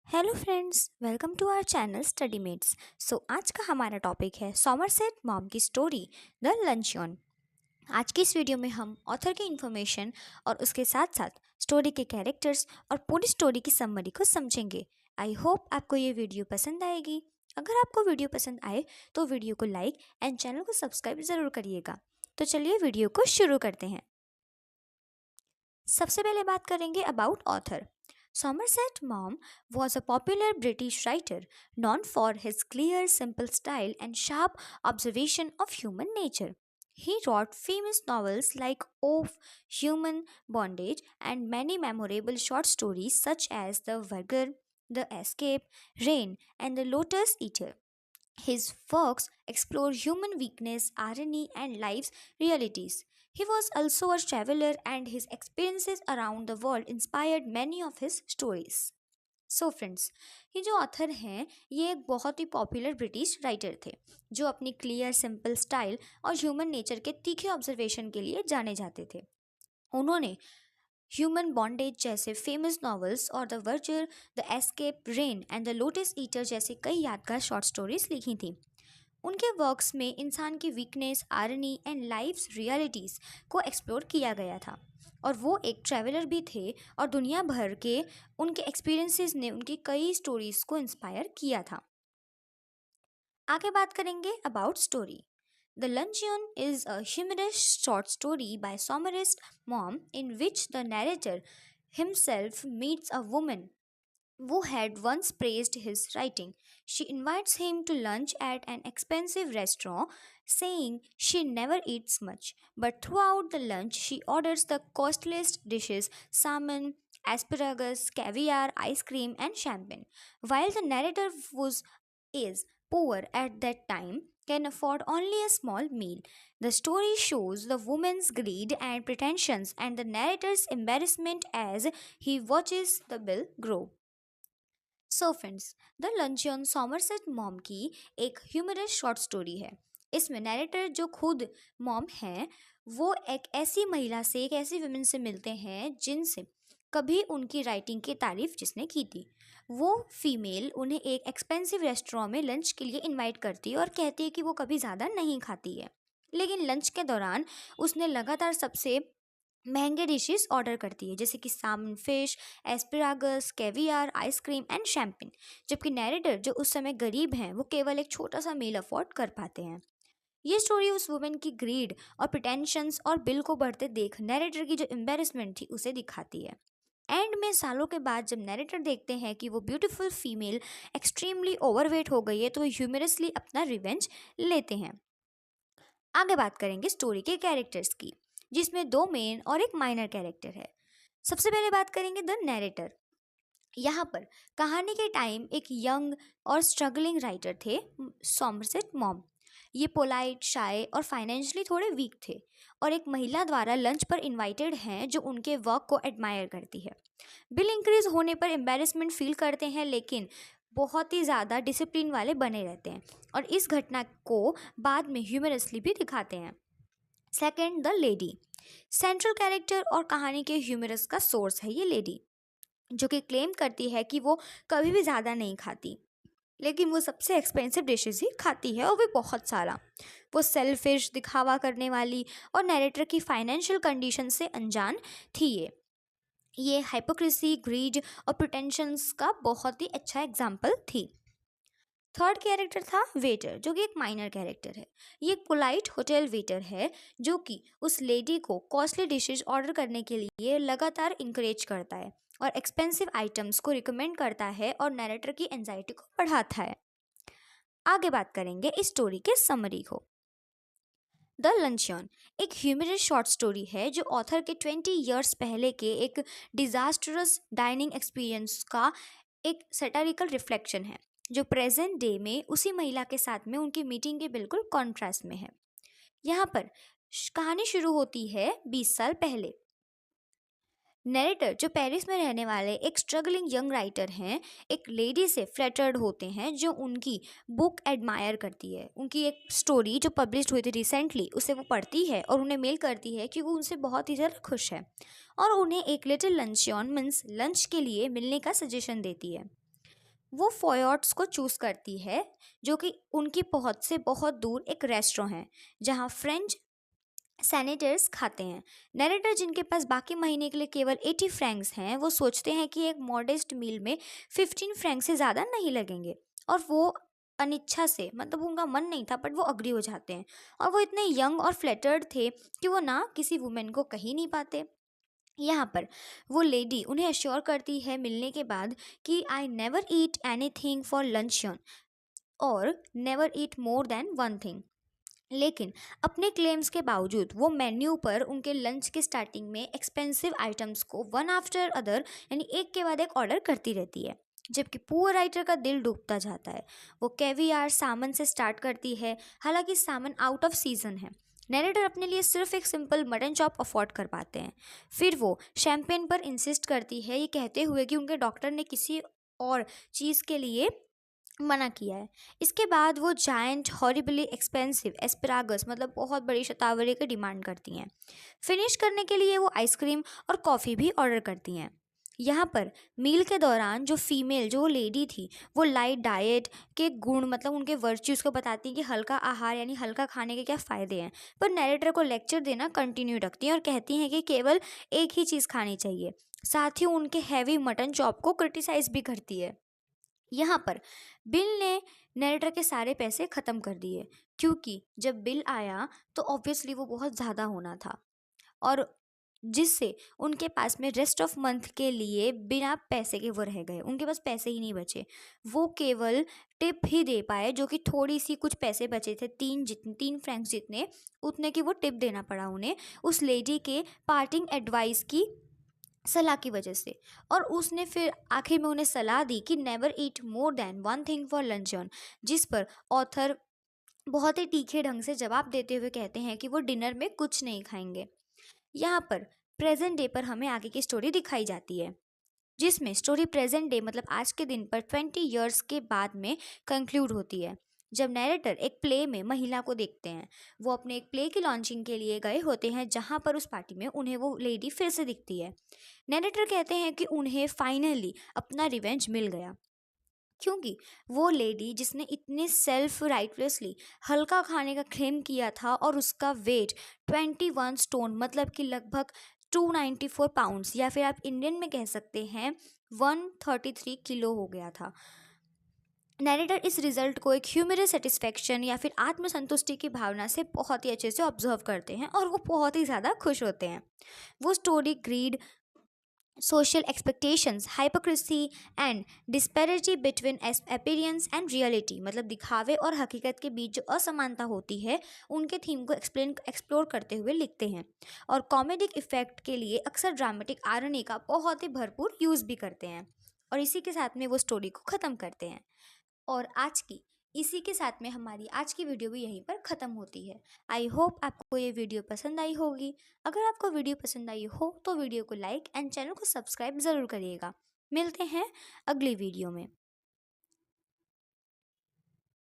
Hello friends, welcome to our channel study mates. आज का हमारा टॉपिक है सॉमरसेट मॉम की स्टोरी द लंचन। आज की इस वीडियो में हम ऑथर की इन्फॉर्मेशन और उसके साथ साथ स्टोरी के कैरेक्टर्स और पूरी स्टोरी की समरी को समझेंगे। आई होप आपको ये वीडियो पसंद आएगी। अगर आपको वीडियो पसंद आए तो वीडियो को लाइक एंड चैनल को सब्सक्राइब ज़रूर करिएगा। तो चलिए वीडियो को शुरू करते हैं। सबसे पहले बात करेंगे about author. Somerset Maugham was a popular British writer known for his clear, simple style and sharp observation of human nature. He wrote famous novels like Of Human Bondage and many memorable short stories such as The Virgin, The Escape, Rain, and The Lotus Eater. His works explore human weakness, irony, and life's realities. He was also a traveler, and his experiences around the world inspired many of his stories. So friends, ये जो author हैं ये एक बहुत ही popular British writer थे जो अपनी clear simple style और ह्यूमन नेचर के तीखे ऑब्जर्वेशन के लिए जाने जाते थे। उन्होंने ह्यूमन बॉन्डेज जैसे फेमस नॉवेल्स और the verger, the escape, rain and the lotus eater जैसे कई यादगार शॉर्ट स्टोरीज लिखी थी। उनके वर्क्स में इंसान की weakness, irony and life's realities को एक्सप्लोर किया गया था। और वो एक ट्रैवलर भी थे और दुनिया भर के उनके एक्सपीरियंसेस ने उनकी कई स्टोरीज को इंस्पायर किया था। आगे बात करेंगे about story. The Luncheon is a humorous short story by Somerset Maugham in which the narrator himself meets a woman who had once praised his writing. She invites him to lunch at an expensive restaurant, saying she never eats much. But throughout the lunch, she orders the costliest dishes: salmon, asparagus, caviar, ice cream, and champagne. While the narrator was is poor at that time, can afford only a small meal. The story shows the woman's greed and pretensions and the narrator's embarrassment as he watches the bill grow. So friends, the luncheon Somerset Maugham की एक humerus short story है। इसमें narrator जो खुद mom हैं वो एक ऐसी महिला से, एक ऐसी वुमेन से मिलते हैं जिनसे कभी उनकी राइटिंग की तारीफ जिसने की थी। वो फीमेल उन्हें एक एक्सपेंसिव रेस्टोरेंट में लंच के लिए इनवाइट करती है और कहती है कि वो कभी ज़्यादा नहीं खाती है, लेकिन लंच के दौरान उसने लगातार सबसे महंगे डिशेस ऑर्डर करती है जैसे कि salmon fish, asparagus, caviar, ice cream and champagne. जबकि नैरेटर जो उस समय गरीब हैं वो केवल एक छोटा सा मील अफोर्ड कर पाते हैं। ये स्टोरी उस वुमेन की ग्रीड और प्रिटेंशंस और बिल को बढ़ते देख नैरेटर की जो एम्बेरसमेंट थी उसे दिखाती है। एंड में सालों के बाद जब नैरेटर देखते हैं कि वो ब्यूटीफुल फीमेल एक्सट्रीमली ओवरवेट हो गई है तो वो ह्यूमरसली अपना रिवेंज लेते हैं। आगे बात करेंगे स्टोरी के कैरेक्टर्स की, जिसमें दो मेन और एक माइनर कैरेक्टर है। सबसे पहले बात करेंगे द नैरेटर। यहाँ पर कहानी के टाइम एक यंग और स्ट्रगलिंग राइटर थे सॉमरसेट मॉम। ये पोलाइट, शाय और फाइनेंशियली थोड़े वीक थे और एक महिला द्वारा लंच पर इनवाइटेड हैं जो उनके वर्क को एडमायर करती है। बिल इंक्रीज होने पर एम्बेरसमेंट फील करते हैं लेकिन बहुत ही ज़्यादा डिसिप्लिन वाले बने रहते हैं और इस घटना को बाद में ह्यूमरसली भी दिखाते हैं। Second, the lady. Central character और कहानी के ह्यूमरस का सोर्स है ये लेडी, जो कि क्लेम करती है कि वो कभी भी ज़्यादा नहीं खाती, लेकिन वो सबसे एक्सपेंसिव डिशेस ही खाती है और भी बहुत सारा। वो सेल्फिश, दिखावा करने वाली और नैरेटर की फाइनेंशियल कंडीशन से अनजान थी। ये हाइपोक्रेसी, ग्रीड और प्रिटेंशंस का बहुत ही अच्छा एग्जाम्पल थी। थर्ड कैरेक्टर था वेटर, जो कि एक माइनर कैरेक्टर है। ये एक पोलाइट होटल वेटर है जो कि उस लेडी को कॉस्टली डिशेज ऑर्डर करने के लिए लगातार इंकरेज करता है और एक्सपेंसिव आइटम्स को रिकमेंड करता है और नैरेटर की एंजाइटी को बढ़ाता है। आगे बात करेंगे इस स्टोरी के समरी को। द लंचन एक ह्यूमरस शॉर्ट स्टोरी है जो ऑथर के 20 ईयर्स पहले के एक डिजास्टरस डाइनिंग एक्सपीरियंस का एक सैटारिकल रिफ्लेक्शन है जो प्रेजेंट डे में उसी महिला के साथ में उनकी मीटिंग के बिल्कुल कॉन्ट्रास्ट में है। यहाँ पर कहानी शुरू होती है 20 साल पहले। नैरेटर जो पेरिस में रहने वाले एक स्ट्रगलिंग यंग राइटर हैं, एक लेडी से फ्लैटर्ड होते हैं जो उनकी बुक एडमायर करती है। उनकी एक स्टोरी जो पब्लिश हुई थी रिसेंटली उसे वो पढ़ती है और उन्हें मेल करती है कि वो उनसे बहुत ही ज़्यादा खुश है और उन्हें एक लिटिल लंचन मीन्स लंच के लिए मिलने का सजेशन देती है। वो फोयट्स को चूज़ करती है, जो कि उनकी पहुंच से बहुत दूर एक रेस्टोरेंट है जहां फ्रेंच सेनेटर्स खाते हैं। नैरेटर, जिनके पास बाकी महीने के लिए केवल 80 फ्रैंक्स हैं, वो सोचते हैं कि एक मॉडेस्ट मील में 15 फ्रैंक से ज़्यादा नहीं लगेंगे, और वो अनिच्छा से, मतलब उनका मन नहीं था, बट वो अग्री हो जाते हैं। और वो इतने यंग और फ्लैटर्ड थे कि वो ना किसी वुमेन को कह ही नहीं पाते। यहाँ पर वो लेडी उन्हें अश्योर करती है मिलने के बाद कि I never eat anything for luncheon और never eat more than one thing. लेकिन अपने क्लेम्स के बावजूद वो मेन्यू पर उनके लंच के स्टार्टिंग में एक्सपेंसिव आइटम्स को वन आफ्टर अदर, यानी एक के बाद एक ऑर्डर करती रहती है, जबकि पुअर राइटर का दिल डूबता जाता है। वो कैवियार सामन से स्टार्ट करती है, हालांकि सामन आउट ऑफ सीजन है। नैरेटर अपने लिए सिर्फ एक सिंपल मटन चॉप अफोर्ड कर पाते हैं। फिर वो शैम्पेन पर इंसिस्ट करती है, ये कहते हुए कि उनके डॉक्टर ने किसी और चीज़ के लिए मना किया है। इसके बाद वो जायंट हॉरिबली एक्सपेंसिव एस्परागस, मतलब बहुत बड़ी शतावरी की डिमांड करती हैं। फिनिश करने के लिए वो आइसक्रीम और कॉफ़ी भी ऑर्डर करती हैं। यहाँ पर मील के दौरान जो वो लेडी थी, वो लाइट डाइट के गुण, मतलब उनके वर्च्यूज़ को बताती हैं कि हल्का आहार यानी हल्का खाने के क्या फ़ायदे हैं, पर नैरेटर को लेक्चर देना कंटिन्यू रखती हैं और कहती हैं कि केवल एक ही चीज़ खानी चाहिए। साथ ही उनके हैवी मटन चॉप को क्रिटिसाइज़ भी करती है। यहाँ पर बिल ने नैरेटर के सारे पैसे ख़त्म कर दिए, क्योंकि जब बिल आया तो ऑब्वियसली वो बहुत ज़्यादा होना था, और जिससे उनके पास में रेस्ट ऑफ मंथ के लिए बिना पैसे के वो रह गए, उनके पास पैसे ही नहीं बचे। वो केवल टिप ही दे पाए, जो कि थोड़ी सी कुछ पैसे बचे थे, 3 फ्रैंक्स जितने, उतने की वो टिप देना पड़ा उन्हें उस लेडी के पार्टिंग एडवाइस की सलाह की वजह से। और उसने फिर आखिर में उन्हें सलाह दी कि never eat more than one thing for luncheon, जिस पर ऑथर बहुत ही तीखे ढंग से जवाब देते हुए कहते हैं कि वो डिनर में कुछ नहीं खाएंगे। यहाँ पर प्रेजेंट डे पर हमें आगे की स्टोरी दिखाई जाती है, जिसमें स्टोरी प्रेजेंट डे मतलब आज के दिन पर 20 ईयर्स के बाद में कंक्लूड होती है, जब नैरेटर एक प्ले में महिला को देखते हैं। वो अपने एक प्ले की लॉन्चिंग के लिए गए होते हैं, जहाँ पर उस पार्टी में उन्हें वो लेडी फिर से दिखती है। नैरेटर कहते हैं कि उन्हें फाइनली अपना रिवेंज मिल गया, क्योंकि वो लेडी जिसने इतने सेल्फ राइटलेसली हल्का खाने का क्लेम किया था और उसका वेट 21 स्टोन, मतलब कि लगभग 294 पाउंड्स, या फिर आप इंडियन में कह सकते हैं 133 किलो हो गया था। नैरेटर इस रिजल्ट को एक ह्यूमरस सेटिस्फैक्शन या फिर आत्मसंतुष्टि की भावना से बहुत ही अच्छे से ऑब्जर्व करते हैं, और वो बहुत ही ज़्यादा खुश होते हैं। वो story greed, social expectations, hypocrisy and disparity between appearance and reality, मतलब दिखावे और हकीकत के बीच जो असमानता होती है, उनके थीम को एक्सप्लोर करते हुए लिखते हैं। और कॉमेडिक इफेक्ट के लिए अक्सर ड्रामेटिक आयरनी का बहुत ही भरपूर यूज़ भी करते हैं, और इसी के साथ में वो स्टोरी को ख़त्म करते हैं। और इसी के साथ में हमारी आज की वीडियो भी यहीं पर ख़त्म होती है। आई होप आपको ये वीडियो पसंद आई होगी। अगर आपको वीडियो पसंद आई हो तो वीडियो को लाइक एंड चैनल को सब्सक्राइब ज़रूर करिएगा। मिलते हैं अगली वीडियो में।